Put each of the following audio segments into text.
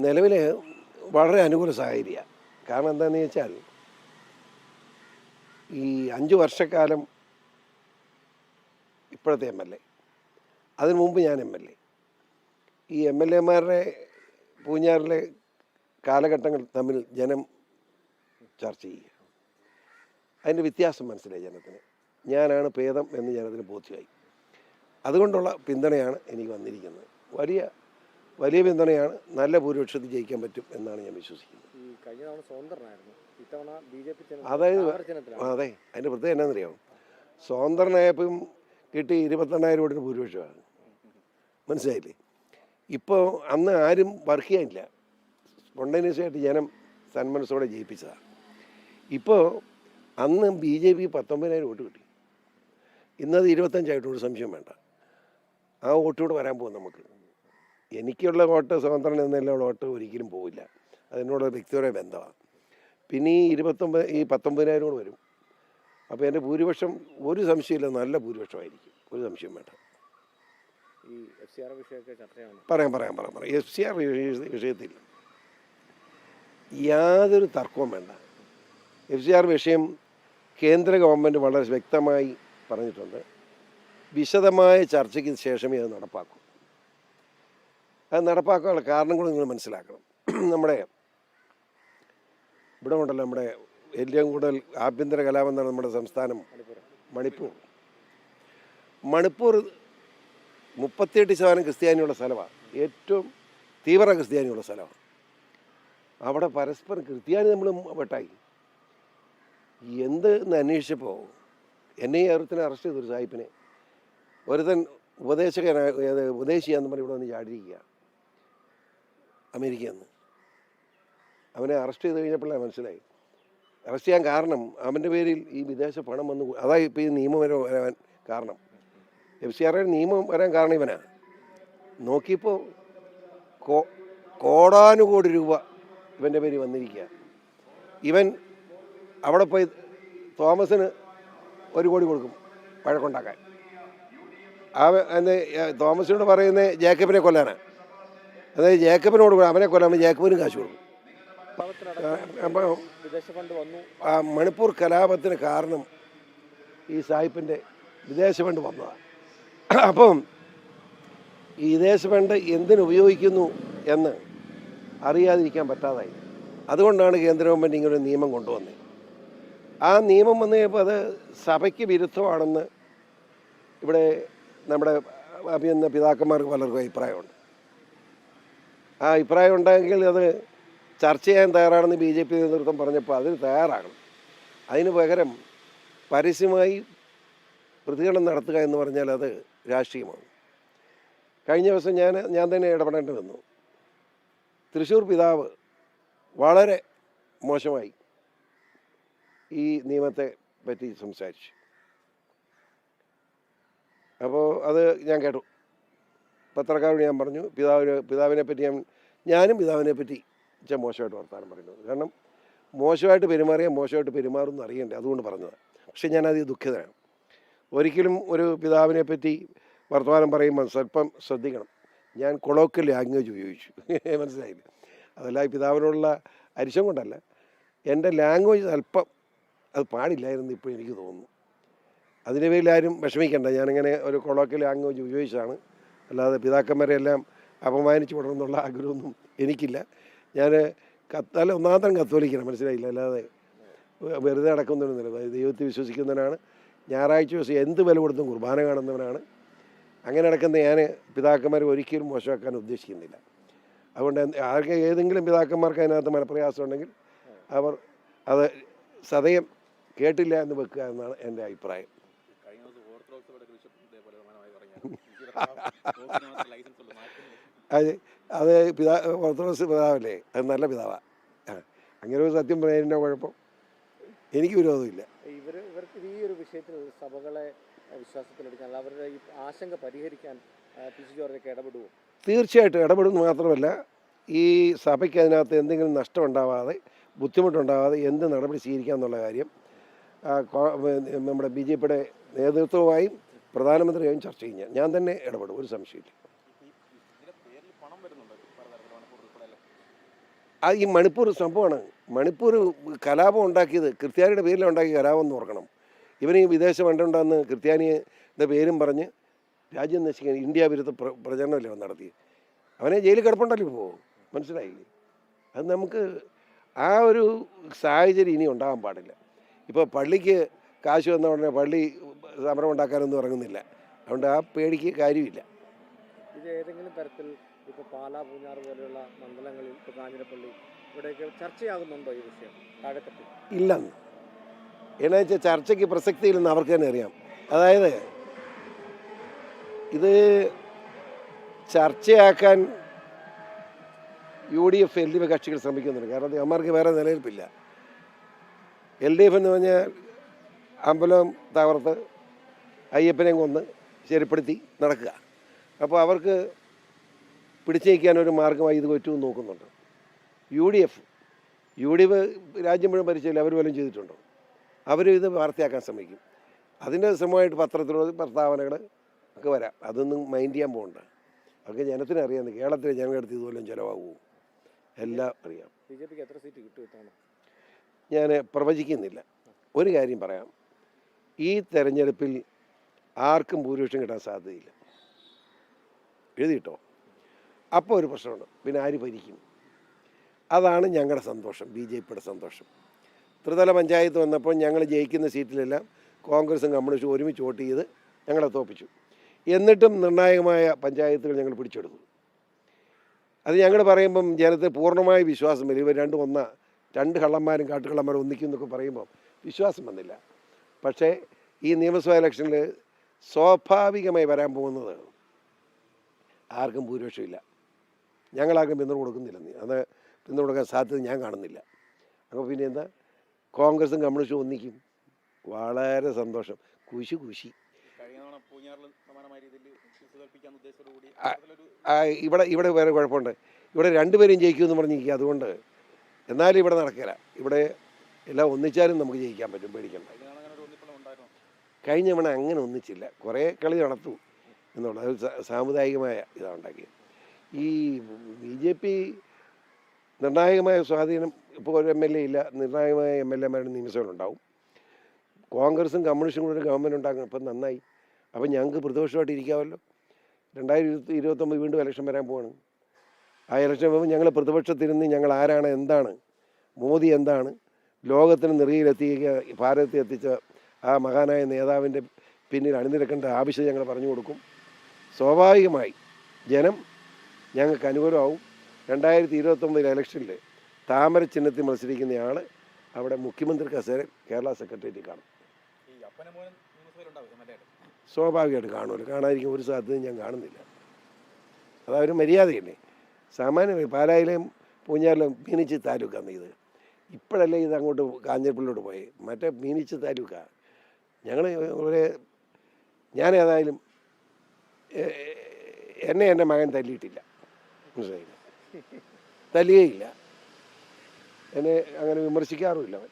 നിലവിൽ വളരെ അനുകൂല സാഹചര്യമാണ്. കാരണം എന്താണെന്ന് ചോദിച്ചാൽ ഈ 5 വർഷക്കാലം ഇപ്പോഴത്തെ MLA, അതിനു മുമ്പ് ഞാൻ MLA, ഈ MLAമാരുടെ പൂഞ്ഞാറിലെ കാലഘട്ടങ്ങൾ തമ്മിൽ ജനം ചർച്ച ചെയ്യുക. അതിൻ്റെ വ്യത്യാസം മനസ്സിലായി ജനത്തിന്. ഞാനാണ് ഭേദം എന്ന് ജനത്തിന് ബോധ്യമായി. അതുകൊണ്ടുള്ള പിന്തുണയാണ് എനിക്ക് വന്നിരിക്കുന്നത്. വലിയ പിന്തുണയാണ്. നല്ല ഭൂരിപക്ഷത്തിൽ ജയിക്കാൻ പറ്റും എന്നാണ് ഞാൻ വിശ്വസിക്കുന്നത്. അതായത് അതെ, അതിൻ്റെ പ്രത്യേകം എന്നാണെന്നറിയാമോ? സ്വതന്ത്രനായപ്പം കിട്ടി 22,000 വോട്ടിന് ഭൂരിപക്ഷമാണ്. മനസ്സിലായില്ലേ? ഇപ്പോൾ അന്ന് ആരും വർക്ക് ചെയ്യാനില്ല, സ്പോണ്ടേനിയസായിട്ട് ജനം സന്മനസ്സോടെ ജയിപ്പിച്ചതാണ്. ഇപ്പോൾ അന്ന് BJP 19,000 വോട്ട് കിട്ടി, ഇന്നത് 25 ഒരു സംശയം വേണ്ട. ആ വോട്ടുകൂടെ വരാൻ പോകും നമുക്ക്. എനിക്കുള്ള വോട്ട് സ്വതന്ത്രൻ എന്നുള്ള വോട്ട് ഒരിക്കലും പോവില്ല, അതിനോട് വ്യക്തിപരമായ ബന്ധമാണ്. പിന്നെ ഈ 19,000 കൂടെ വരും. അപ്പോൾ എൻ്റെ ഭൂരിപക്ഷം ഒരു സംശയമില്ല, നല്ല ഭൂരിപക്ഷമായിരിക്കും, ഒരു സംശയം വേണ്ട. ഈ FCR വിഷയമൊക്കെ ചർച്ചയാണ്. പറയാം. FCR വിഷയത്തിൽ യാതൊരു തർക്കവും വേണ്ട. FCR വിഷയം കേന്ദ്ര ഗവൺമെൻറ് വളരെ വ്യക്തമായി പറഞ്ഞിട്ടുണ്ട്. വിശദമായ ചർച്ചയ്ക്ക് ശേഷമേ അത് നടപ്പാക്കൂ. അത് നടപ്പാക്കാനുള്ള കാരണം കൂടെ നിങ്ങൾ മനസ്സിലാക്കണം. നമ്മുടെ ഇവിടെ ഉണ്ടല്ലോ, നമ്മുടെ ഏറ്റവും കൂടുതൽ ആഭ്യന്തര കലാപം എന്നാണ് നമ്മുടെ സംസ്ഥാനം മണിപ്പൂർ 38% ക്രിസ്ത്യാനിയുള്ള സ്ഥലമാണ്, ഏറ്റവും തീവ്ര ക്രിസ്ത്യാനിയുള്ള സ്ഥലമാണ്. അവിടെ പരസ്പരം ക്രിസ്ത്യാനി നമ്മൾ വെട്ടായി. എന്തെന്ന് അന്വേഷിച്ചപ്പോൾ എന്നെ ഒരുത്തനെ അറസ്റ്റ് ചെയ്തൊരു സാഹിബിനെ, ഒരുത്തൻ ഉപദേശിയാന്ന് പറഞ്ഞ് ഇവിടെ വന്ന് ചാടിയിരിക്കുക അമേരിക്കയിൽ നിന്ന്. അവനെ അറസ്റ്റ് ചെയ്ത് കഴിഞ്ഞപ്പോഴേ മനസ്സിലായി. അറസ്റ്റ് ചെയ്യാൻ കാരണം അവൻ്റെ പേരിൽ ഈ വിദേശ പണം വന്നു. അതായത് ഇപ്പോൾ ഈ നിയമം വരാൻ കാരണം, FCR നിയമം വരാൻ കാരണം ഇവനാ. നോക്കിയപ്പോൾ കോടാനുകോടി രൂപ ഇവൻ്റെ പേരിൽ വന്നിരിക്കുക. ഇവൻ അവിടെ പോയി തോമസിന് 1 കോടി കൊടുക്കും വഴക്കുണ്ടാക്കാൻ. തോമസിനോട് പറയുന്നത് ജേക്കബിനെ കൊല്ലാനാണ്. അതായത് ജേക്കബിനോട് അവനെ കൊല്ലാൻ ജേക്കബിനും കാശ് കൊടുക്കും. അപ്പോൾ മണിപ്പൂർ കലാപത്തിന് കാരണം ഈ സാഹിബിൻ്റെ വിദേശ ഫണ്ട് വന്നതാണ്. അപ്പം ഈ വിദേശ ഫണ്ട് എന്തിനുപയോഗിക്കുന്നു എന്ന് അറിയാതിരിക്കാൻ പറ്റാതായി. അതുകൊണ്ടാണ് കേന്ദ്ര ഗവൺമെൻറ് ഇങ്ങനെ ഒരു നിയമം കൊണ്ടുവന്നത്. ആ നിയമം വന്നു കഴിയുമ്പോൾ അത് സഭയ്ക്ക് വിരുദ്ധമാണെന്ന് ഇവിടെ നമ്മുടെ പിതാക്കന്മാർക്ക് പലർക്കും അഭിപ്രായമുണ്ട്. ആ അഭിപ്രായം ഉണ്ടെങ്കിൽ അത് ചർച്ച ചെയ്യാൻ തയ്യാറാണെന്ന് BJP നേതൃത്വം പറഞ്ഞപ്പോൾ അതിന് തയ്യാറാകണം. അതിന് പകരം പരസ്യമായി പ്രതികരണം നടത്തുക എന്ന് പറഞ്ഞാൽ അത് രാഷ്ട്രീയമാണ്. കഴിഞ്ഞ ദിവസം ഞാൻ തന്നെ ഇടപെടേണ്ടി വന്നു. തൃശ്ശൂർ പിതാവ് വളരെ മോശമായി ഈ നിയമത്തെ പറ്റി സംസാരിച്ചു. അപ്പോൾ അത് ഞാൻ കേട്ടു. പത്രക്കാരോട് ഞാൻ പറഞ്ഞു, പിതാവിനെ പറ്റി ഞാനും പിതാവിനെ പറ്റി മോശമായിട്ട് വർത്തമാനം പറയുന്നത്. കാരണം മോശമായിട്ട് പെരുമാറിയാൽ മോശമായിട്ട് പെരുമാറുമെന്ന് അറിയണ്ടേ, അതുകൊണ്ട് പറഞ്ഞതാണ്. പക്ഷേ ഞാനത് ദുഃഖിതനാണ്. ഒരിക്കലും ഒരു പിതാവിനെ പറ്റി വർത്തമാനം പറയുമ്പോൾ സ്വല്പം ശ്രദ്ധിക്കണം. ഞാൻ കൊളോക്കൽ ലാംഗ്വേജ് ഉപയോഗിച്ചു, മനസ്സിലായില്ല. അതല്ല ഈ പിതാവിനോടുള്ള അരിശം കൊണ്ടല്ല, എൻ്റെ ലാംഗ്വേജ് അല്പം അത് പാടില്ലായിരുന്നു ഇപ്പോൾ എനിക്ക് തോന്നുന്നു. അതിൻ്റെ പേരിൽ ആരും വിഷമിക്കേണ്ട. ഞാനിങ്ങനെ ഒരു കൊളോക്കൽ ലാംഗ്വേജ് ഉപയോഗിച്ചാണ്, അല്ലാതെ പിതാക്കന്മാരെ എല്ലാം അപമാനിച്ചു വിടണമെന്നുള്ള ആഗ്രഹമൊന്നും എനിക്കില്ല. ഞാൻ നല്ല ഒന്നാമത്തെ കത്തോലിക്കണം, മനസ്സിലായില്ല, അല്ലാതെ വെറുതെ നടക്കുന്നൊന്നുമില്ല. ദൈവത്തിൽ വിശ്വസിക്കുന്നവനാണ്. ഞായറാഴ്ച ദിവസം എന്ത് വില കൊടുത്തും കുർബാന കാണുന്നവനാണ്. അങ്ങനെ നടക്കുന്ന ഞാൻ പിതാക്കന്മാരെ ഒരിക്കലും മോശമാക്കാൻ ഉദ്ദേശിക്കുന്നില്ല. അതുകൊണ്ട് ആർക്ക് ഏതെങ്കിലും പിതാക്കന്മാർക്ക് അതിനകത്ത് മനപ്രയാസം ഉണ്ടെങ്കിൽ അവർ അത് സദയം കേട്ടില്ല എന്ന് വെക്കുക എന്നാണ് എൻ്റെ അഭിപ്രായം. അത് ഓർത്തഡോക്സ് പിതാവല്ലേ, അത് നല്ല പിതാവാണ്. അങ്ങനെ ഒരു സത്യം പറയുന്നതിൻ്റെ കുഴപ്പം എനിക്ക് വിരോധമില്ല. ഇവർക്ക് ഈ ഒരു വിഷയത്തിൽ സഭകളെ വിശ്വാസത്തിലെടുക്കാൻ അവരുടെ ഈ ആശങ്ക പരിഹരിക്കാൻ PC ജോർജൊക്കെ ഇടപെടുമോ? തീർച്ചയായിട്ടും ഇടപെടുന്നു. മാത്രമല്ല, ഈ സഭയ്ക്ക് അതിനകത്ത് എന്തെങ്കിലും നഷ്ടമുണ്ടാവാതെ, ബുദ്ധിമുട്ടുണ്ടാവാതെ എന്ത് നടപടി സ്വീകരിക്കുക എന്നുള്ള കാര്യം നമ്മുടെ BJPയുടെ നേതൃത്വവുമായും പ്രധാനമന്ത്രിയായും ചർച്ച ചെയ്യും. ഞാൻ തന്നെ ഇടപെടും, ഒരു സംശയമില്ല. ഈ മണിപ്പൂർ സംഭവമാണ്. മണിപ്പൂർ കലാപം ഉണ്ടാക്കിയത് ക്രിസ്ത്യാനിയുടെ പേരിലാണ് ഉണ്ടാക്കിയ കലാപം എന്ന് ഓർക്കണം. ഇവന് ഈ വിദേശ ഫണ്ടുണ്ടെന്ന് ക്രിസ്ത്യാനിയുടെ പേരും പറഞ്ഞ് രാജ്യം നശിക്കാൻ ഇന്ത്യ വിരുദ്ധ പ്രചരണമല്ലേ അവൻ നടത്തിയത്. അവനെ ജയിലിൽ കിടപ്പുണ്ടല്ലോ ഇപ്പോൾ, മനസ്സിലായില്ലേ? അത് നമുക്ക് ആ ഒരു സാഹചര്യം ഇനി ഉണ്ടാകാൻ പാടില്ല. ഇപ്പോൾ പള്ളിക്ക് കാശ് വന്ന ഉടനെ പള്ളി സമരം ഉണ്ടാക്കാനൊന്നും ഇറങ്ങുന്നില്ല. അതുകൊണ്ട് ആ പേടിക്ക് കാര്യമില്ല. ഇത് ഏതെങ്കിലും തരത്തിൽ ഇപ്പോൾ പാലാ, പൂഞ്ഞാറ് പോലെയുള്ള മണ്ഡലങ്ങളിൽ, ഇപ്പോൾ കാഞ്ഞിരപ്പള്ളി, ഇവിടെയൊക്കെ ചർച്ചയാകുന്നുണ്ടോ ഈ വിഷയം താഴെത്തട്ടിൽ? ഇല്ലെന്ന് എന്നാ വെച്ചാൽ ചർച്ചയ്ക്ക് പ്രസക്തിയില്ലെന്ന് അവർക്ക് തന്നെ അറിയാം. അതായത് ഇത് ചർച്ചയാക്കാൻ UDF LDF കക്ഷികൾ ശ്രമിക്കുന്നുണ്ട്. കാരണം അവന്മാർക്ക് വേറെ നിലനിൽപ്പില്ല. LDF എന്ന് പറഞ്ഞാൽ അമ്പലം തകർത്ത് അയ്യപ്പനെയും കൊന്ന് ശരിപ്പെടുത്തി നടക്കുക. അപ്പോൾ അവർക്ക് പിടിച്ചേക്കാനൊരു മാർഗമായി ഇത് പറ്റുമെന്ന് നോക്കുന്നുണ്ട്. UDF രാജ്യം മുഴുവൻ ഭരിച്ചില്ല, അവർ വല്ലതും ചെയ്തിട്ടുണ്ടോ? അവർ ഇത് വാർത്തയാക്കാൻ ശ്രമിക്കും. അതിൻ്റെ ശ്രമമായിട്ട് പത്രത്തിലുള്ള പ്രസ്താവനകൾ ഒക്കെ വരാം. അതൊന്നും മൈൻഡ് ചെയ്യാൻ പോകണ്ട. അതൊക്കെ ജനത്തിന് അറിയാം. കേരളത്തിലെ ജനങ്ങളെടുത്ത് ഇതുപോലും ചിലവാകുമോ എല്ലാം അറിയാം. BJPക്ക് എത്ര സീറ്റ് കിട്ടും? ഞാൻ പ്രവചിക്കുന്നില്ല. ഒരു കാര്യം പറയാം, ഈ തെരഞ്ഞെടുപ്പിൽ ആർക്കും ഭൂരിപക്ഷം കിട്ടാൻ സാധ്യതയില്ല. എഴുതിയിട്ടോ? അപ്പോൾ ഒരു പ്രശ്നമുണ്ട്, പിന്നെ ആര് ഭരിക്കും? അതാണ് ഞങ്ങളുടെ സന്തോഷം, BJPയുടെ സന്തോഷം. ത്രിതല പഞ്ചായത്ത് വന്നപ്പോൾ ഞങ്ങൾ ജയിക്കുന്ന സീറ്റിലെല്ലാം കോൺഗ്രസും കമ്മ്യൂണിസ്റ്റും ഒരുമിച്ച് വോട്ട് ചെയ്ത് ഞങ്ങളെ തോപ്പിച്ചു. എന്നിട്ടും നിർണായകമായ പഞ്ചായത്തുകൾ ഞങ്ങൾ പിടിച്ചെടുത്തു. അത് ഞങ്ങൾ പറയുമ്പം ജനത്തിന് പൂർണ്ണമായ വിശ്വാസം വരും. ഇവർ രണ്ട് കള്ളന്മാരും കാട്ടുകള്ളന്മാരും ഒന്നിക്കും എന്നൊക്കെ പറയുമ്പം വിശ്വാസം വന്നില്ല. പക്ഷേ ഈ നിയമസഭാ ഇലക്ഷനിൽ സ്വാഭാവികമായി വരാൻ പോകുന്നത് ആർക്കും ഭൂരിപക്ഷമില്ല. ഞങ്ങളാർക്കും പിന്തുണ കൊടുക്കുന്നില്ലെന്ന്. അത് പിന്തുണ കൊടുക്കാൻ സാധ്യത ഞാൻ കാണുന്നില്ല. അപ്പോൾ പിന്നെ എന്താ, കോൺഗ്രസും കമ്മ്യൂണിസ്റ്റും ഒന്നിക്കും. വളരെ സന്തോഷം. കുശി ഇവിടെ വേറെ കുഴപ്പമുണ്ട്. ഇവിടെ രണ്ടുപേരും ജയിക്കുമെന്ന് പറഞ്ഞിരിക്കുക. അതുകൊണ്ട് എന്നാലും ഇവിടെ നടക്കില്ല. ഇവിടെ എല്ലാം ഒന്നിച്ചാലും നമുക്ക് ജയിക്കാൻ പറ്റും, പേടിക്കണ്ട. കഴിഞ്ഞ തവണ അങ്ങനെ ഒന്നിച്ചില്ല, കുറേ കളി നടത്തു എന്നുള്ളത്. അത് സാമുദായികമായ ഇതാണ് ഉണ്ടാക്കിയത്. ഈ BJP നിർണായകമായ സ്വാധീനം ഇപ്പോൾ ഒരു MLA ഇല്ല, നിർണായകമായ MLAമാരുടെ നിയമസഭയിലുണ്ടാവും. കോൺഗ്രസും കമ്മ്യൂണിസ്റ്റും കൂടെ ഒരു ഗവൺമെൻറ് ഉണ്ടാക്കണം. ഇപ്പം നന്നായി. അപ്പം ഞങ്ങൾക്ക് പ്രതിപക്ഷമായിട്ട് ഇരിക്കാമല്ലോ. 2029 വീണ്ടും ഇലക്ഷൻ വരാൻ പോവാണ്. ആ ഇലക്ഷൻ പോകുമ്പോൾ ഞങ്ങൾ പ്രതിപക്ഷത്തിരുന്ന് ഞങ്ങൾ ആരാണ്, എന്താണ് മോദി, എന്താണ് ലോകത്തിന് നെറുകയിലെത്തിക്കുക, ഭാരതത്തിൽ എത്തിച്ച ആ മഹാനായ നേതാവിൻ്റെ പിന്നിൽ അണിനിരക്കേണ്ട ആവശ്യം ഞങ്ങൾ പറഞ്ഞു കൊടുക്കും. സ്വാഭാവികമായി ജനം ഞങ്ങൾക്ക് അനുകൂലമാവും. 2029 ഇലക്ഷനിൽ താമര ചിഹ്നത്തിൽ മത്സരിക്കുന്നയാൾ അവിടെ മുഖ്യമന്ത്രി കസേര കേരള സെക്രട്ടേറിയറ്റിൽ കാണും. സ്വാഭാവികമായിട്ട് കാണുമല്ലോ. കാണാതിരിക്കും ഒരു സാധ്യതയും ഞാൻ കാണുന്നില്ല. അതൊരു മര്യാദയല്ലേ. സാമാന്യമായി പാലായിലെയും പൂഞ്ഞാറിലും മീനിച്ചി താലൂക്കാണ് ഇത്. ഇപ്പോഴല്ലേ ഇത് അങ്ങോട്ട് കാഞ്ഞിരപ്പള്ളിയോട്ട് പോയി. മറ്റേ മീനിച്ചി താലൂക്കാണ്. ഞങ്ങൾ ഞാൻ ഏതായാലും എൻ്റെ മകൻ തല്ലിയിട്ടില്ല, മനസ്സിലായില്ല, തല്ലുകയില്ല. എന്നെ അങ്ങനെ വിമർശിക്കാറുമില്ല. അവൻ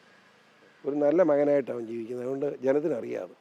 ഒരു നല്ല മകനായിട്ട് അവൻ ജീവിക്കുന്നത്. അതുകൊണ്ട് ജനത്തിനറിയാതെ